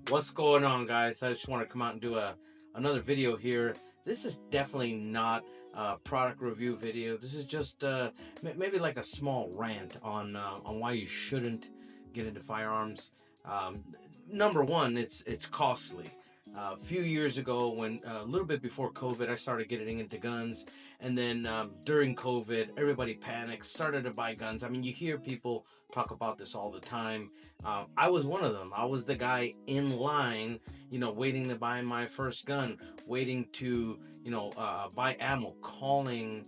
What's going on, guys? I just want to come out and do another video here. This is definitely not a product review video. This is just maybe like a small rant on why you shouldn't get into firearms. Um, Number one, it's costly. A few years ago, when a little bit before COVID, I started getting into guns, and then during COVID, everybody panicked, started to buy guns. I mean, you hear people talk about this all the time. I was one of them. I was the guy in line, waiting to buy my first gun, waiting to, buy ammo, calling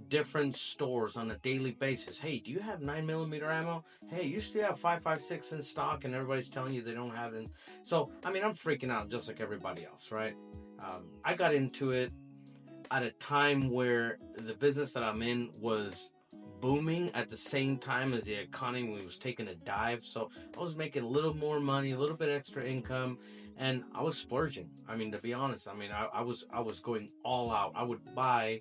different stores on a daily basis. Hey, do you have 9mm ammo? Hey, you still have 5.56 in stock, and everybody's telling you they don't have it. So, I mean, I'm freaking out just like everybody else, right? I got into it at a time where the business that I'm in was booming at the same time as the economy was taking a dive. So I was making a little more money, a little bit extra income, and I was splurging. I mean, to be honest, I was going all out. I would buy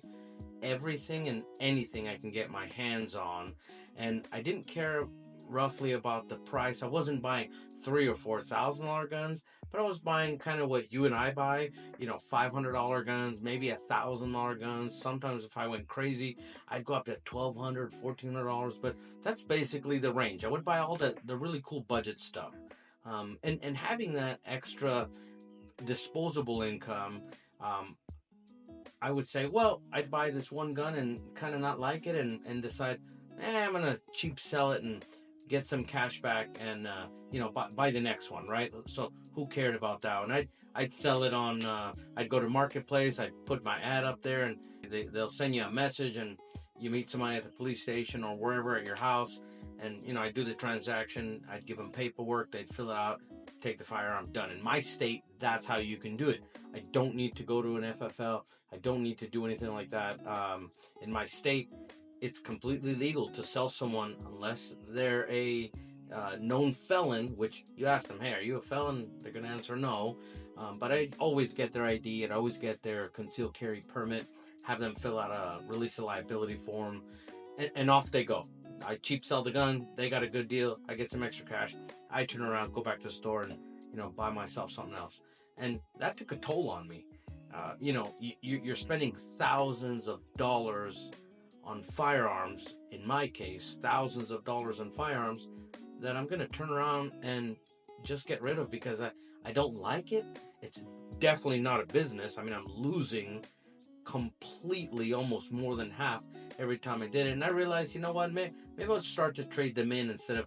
everything and anything I can get my hands on, and I didn't care roughly about the price. I wasn't buying $3,000 or $4,000 guns, but I was buying kind of what you and I buy, $500 guns, maybe $1,000 guns. Sometimes if I went crazy, I'd go up to $1,200, $1,400, but that's basically the range. I would buy all the really cool budget stuff. And having that extra disposable income, um, I would say, well, I'd buy this one gun and kind of not like it, and decide, I'm gonna cheap sell it and get some cash back, and buy the next one, right? So who cared about that one? I'd sell it on. I'd go to Marketplace. I'd put my ad up there, and they'll send you a message, and you meet somebody at the police station or wherever at your house, and I do the transaction. I'd give them paperwork. They'd fill it out, take the firearm, done. In my state, that's how you can do it. I don't need to go to an FFL. I don't need to do anything like that. In my state, it's completely legal to sell someone unless they're a known felon, which you ask them, hey, are you a felon? They're going to answer no. But I always get their ID. I'd always get their concealed carry permit, have them fill out a release of liability form, and off they go. I cheap sell the gun. They got a good deal. I get some extra cash. I turn around, go back to the store, and buy myself something else. And that took a toll on me. You're spending thousands of dollars on firearms. In my case, thousands of dollars on firearms that I'm going to turn around and just get rid of because I don't like it. It's definitely not a business. I mean, I'm losing completely, almost more than half every time I did it. And I realized, you know what, maybe I'll start to trade them in instead of,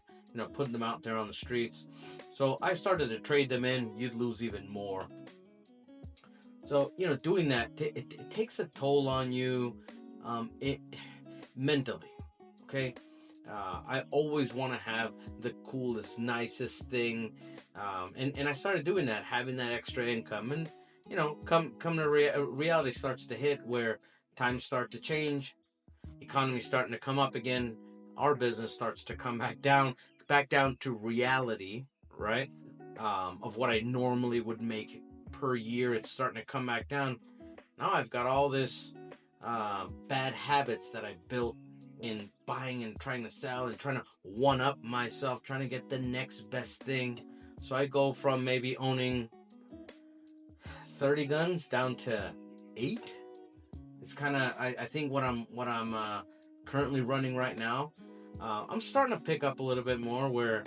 putting them out there on the streets. So I started to trade them in. You'd lose even more. So, doing that, it takes a toll on you, it mentally. Okay. I always want to have the coolest, nicest thing. And I started doing that, having that extra income. And, come to reality starts to hit where times start to change, economy's starting to come up again. Our business starts to come back down to reality, right? Of what I normally would make per year. It's starting to come back down. Now I've got all this bad habits that I built in buying and trying to sell and trying to one up myself, trying to get the next best thing. So I go from maybe owning 30 guns down to 8. It's kind of, I think what I'm currently running right now. I'm starting to pick up a little bit more where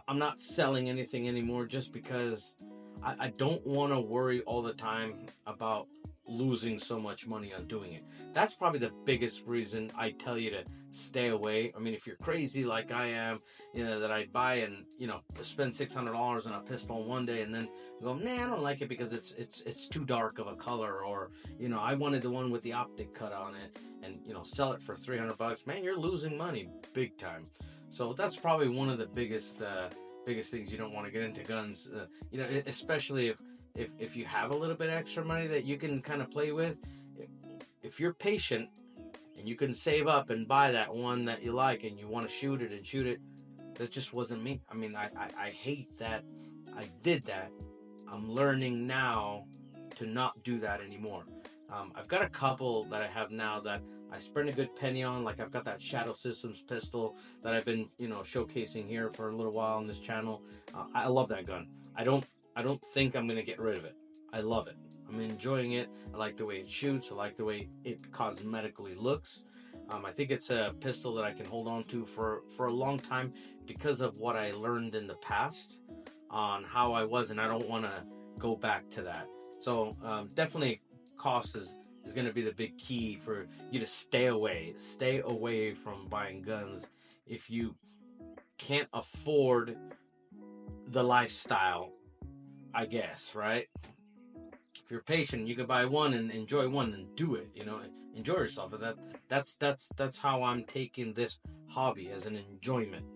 I'm not selling anything anymore just because I don't want to worry all the time about losing so much money on doing it. That's probably the biggest reason I tell you to stay away. I mean, if you're crazy like I am, that I'd buy and spend $600 on a pistol one day and then go, nah, I don't like it because it's too dark of a color, or I wanted the one with the optic cut on it, and sell it for $300. Man, you're losing money big time. So that's probably one of the biggest things you don't want to get into guns. Especially if you have a little bit extra money that you can kind of play with. If you're patient and you can save up and buy that one that you like and you want to shoot it, that just wasn't me. I mean, I hate that I did that. I'm learning now to not do that anymore. I've got a couple that I have now that I spend a good penny on. Like I've got that Shadow Systems pistol that I've been, showcasing here for a little while on this channel. I love that gun. I don't I don't think I'm gonna get rid of it. I love it. I'm enjoying it. I like the way it shoots. I like the way it cosmetically looks. I think it's a pistol that I can hold on to for a long time because of what I learned in the past on how I was, and I don't want to go back to that. So definitely, cost is going to be the big key for you to stay away from buying guns if you can't afford the lifestyle, I guess, right? If you're patient, you can buy one and enjoy one and do it. Enjoy yourself. And that's how I'm taking this hobby, as an enjoyment.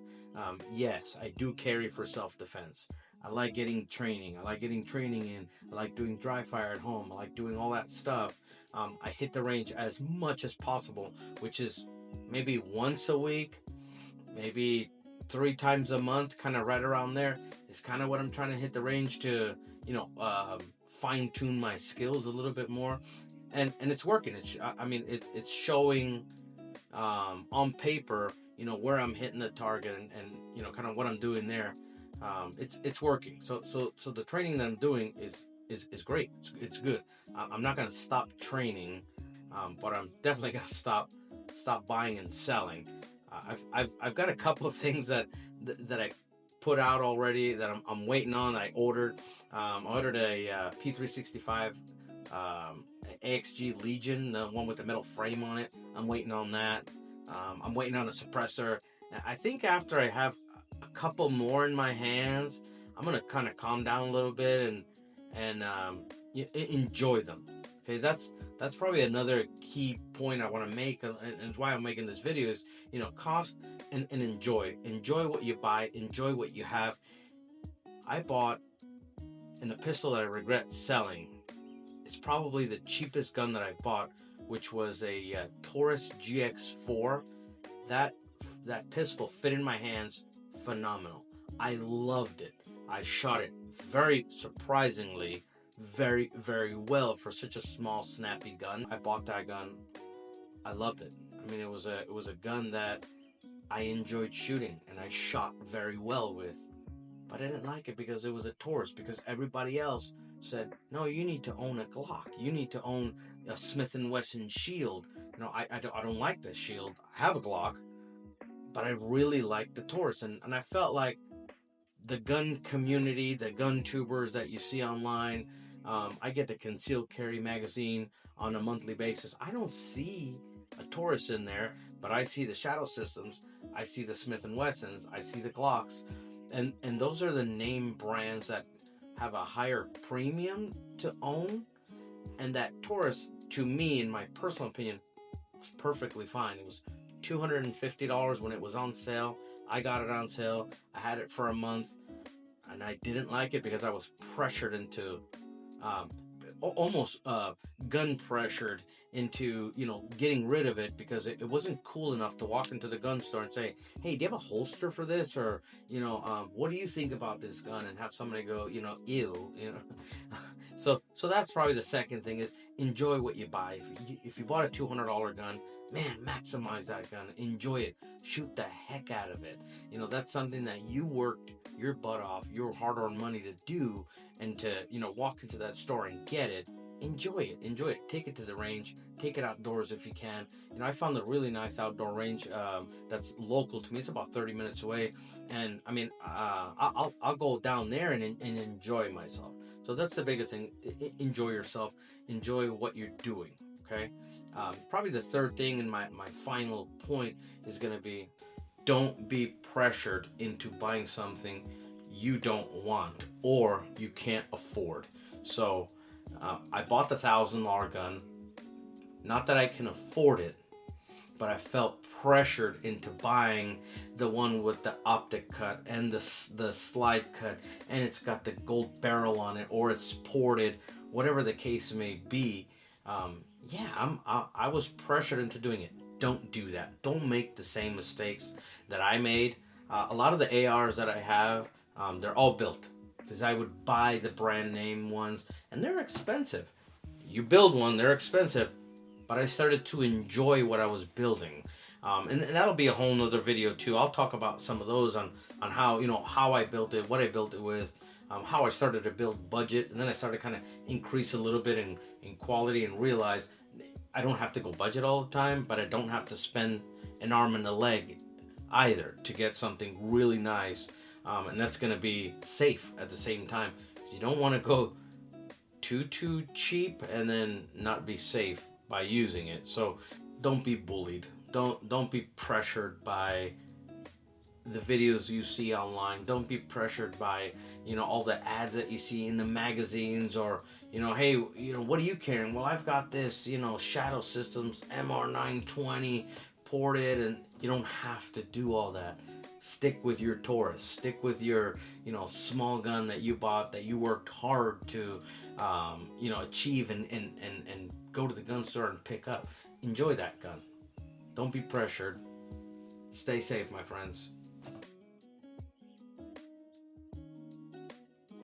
Yes, I do carry for self-defense. I like getting training. I like getting training in. I like doing dry fire at home. I like doing all that stuff. I hit the range as much as possible, which is maybe once a week, maybe 3 times a month, kind of right around there. Is kind of what I'm trying to hit the range to, you know, fine tune my skills a little bit more, and it's working. It's showing on paper, where I'm hitting the target, and kind of what I'm doing there. It's working. So the training that I'm doing is great. It's good. I'm not gonna stop training, but I'm definitely gonna stop buying and selling. I've got a couple of things that I put out already that I'm waiting on. That I ordered. I ordered a P365 AXG Legion, the one with the metal frame on it. I'm waiting on that. I'm waiting on a suppressor. I think after I have a couple more in my hands, I'm gonna kind of calm down a little bit and enjoy them. Okay, that's probably another key point I want to make, and why I'm making this video is, cost and enjoy what you buy, enjoy what you have. I bought in a pistol that I regret selling. It's probably the cheapest gun that I've bought, which was a Taurus GX4. That that pistol fit in my hands phenomenal. I loved it. I shot it very surprisingly, very, very well for such a small, snappy gun. I bought that gun. I loved it. I mean, it was a gun that I enjoyed shooting and I shot very well with. But I didn't like it because it was a Taurus. Because everybody else said, no, you need to own a Glock. You need to own a Smith and Wesson Shield. I don't like this Shield. I have a Glock, but I really like the Taurus, and I felt like the gun community, the gun tubers that you see online. I get the concealed carry magazine on a monthly basis. I don't see a Taurus in there, but I see the Shadow Systems, I see the Smith and Wessons, I see the Glocks, and those are the name brands that have a higher premium to own. And that Taurus, to me, in my personal opinion, was perfectly fine. It was $250 when it was on sale. I got it on sale. I had it for a month, and I didn't like it because I was pressured into, um, almost gun pressured into, getting rid of it because it wasn't cool enough to walk into the gun store and say, hey, do you have a holster for this? Or, what do you think about this gun? And have somebody go, ew, so that's probably the second thing is enjoy what you buy. If you bought a $200 gun, man, maximize that gun, enjoy it, shoot the heck out of it. That's something that you worked your butt off, your hard-earned money to do, and to walk into that store and get it. Enjoy it, take it to the range, take it outdoors if you can. I found a really nice outdoor range that's local to me. It's about 30 minutes away, and I mean, I'll go down there and enjoy myself. So that's the biggest thing. Enjoy yourself, enjoy what you're doing. Okay. Probably the third thing, and my final point is going to be, don't be pressured into buying something you don't want or you can't afford. So I bought the $1,000 gun. Not that I can afford it, but I felt pressured into buying the one with the optic cut and the slide cut, and it's got the gold barrel on it, or it's ported, whatever the case may be. I was pressured into doing it. Don't do that. Don't make the same mistakes that I made. A lot of the ARs that I have, they're all built because I would buy the brand name ones, and they're expensive. You build one, they're expensive, but I started to enjoy what I was building. And that'll be a whole nother video too. I'll talk about some of those on how how I built it, what I built it with, how I started to build budget, and then I started kind of increase a little bit in quality and realize I don't have to go budget all the time, but I don't have to spend an arm and a leg either to get something really nice, and that's going to be safe at the same time. You don't want to go too cheap and then not be safe by using it. So don't be bullied. Don't be pressured by the videos you see online. Don't be pressured by, all the ads that you see in the magazines, or, hey, what are you carrying? Well, I've got this, Shadow Systems MR920 ported, and you don't have to do all that. Stick with your Taurus. Stick with your, small gun that you bought, that you worked hard to, achieve, and go to the gun store and pick up. Enjoy that gun. Don't be pressured. Stay safe, my friends.